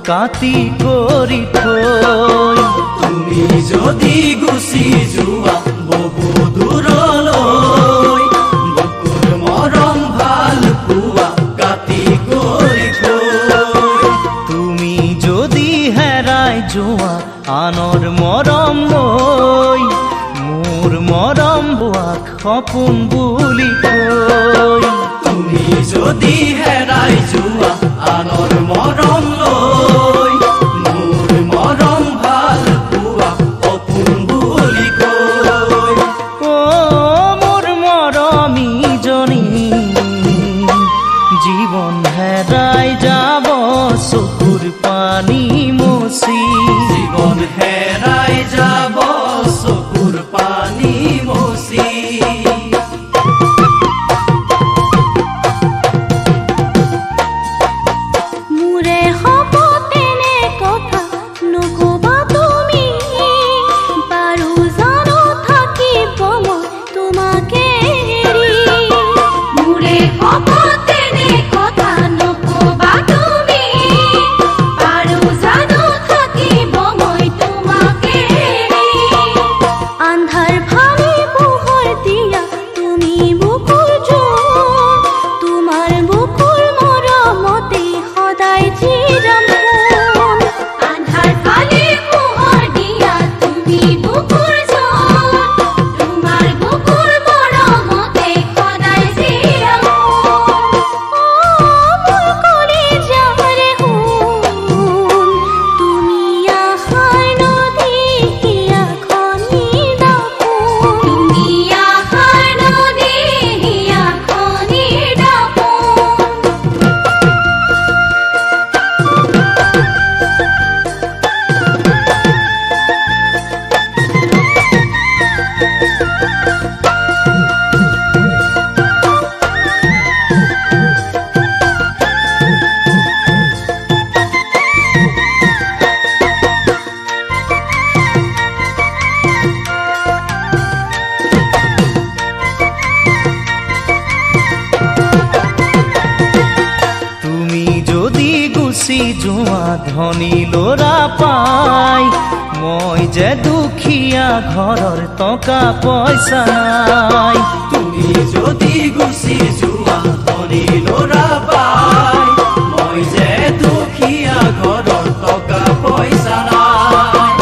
কাটি কৰি থৈ তুমি যদি গুচি যোৱা বহু দূৰলৈ বুকুৰ মৰম ভাল পোৱা কাটি কৰি থৈ তুমি যদি হেৰাই যোৱা আনৰ মৰম লৈ মোৰ মৰম বোৱাক সপোন বুলি কৈ তুমি যদি হেৰাই যোৱা আনৰ মৰম লৈ মোৰ মৰম ভাল পোৱা সপোন বুলি কৈ অ মোৰ মৰমীজনী জীৱন হেৰাই যাব চকুৰ পানী মচি জীৱন হেৰাই যাব চকুৰ পানী মচি যোৱা ধনী ল'ৰা পাই মই যে দুখীয়া ঘৰৰ টকা পইচা নাই তুমি যদি গুচি যোৱা ধনী ল'ৰা পাই মই যে দুখীয়া ঘৰৰ টকা পইচা নাই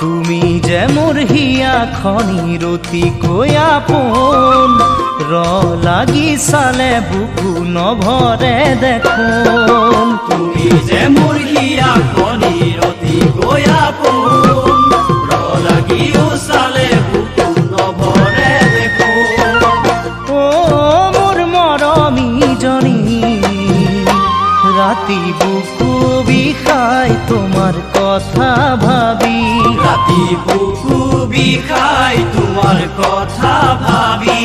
তুমি যে মোৰ হিয়া খনি অতিকৈ আপোন লাগি চালে বুকু নভৰে দেখোন তুমি যে মোৰ হিয়া খনি অতিকৈ আপোন লাগিও চালে বুকু নভৰে দেখোন অ মোৰ মৰমীজনী ৰাতি বুকু বিষাই তোমাৰ কথা ভাবি ৰাতি বুকু বিষাই তোমাৰ কথা ভাবি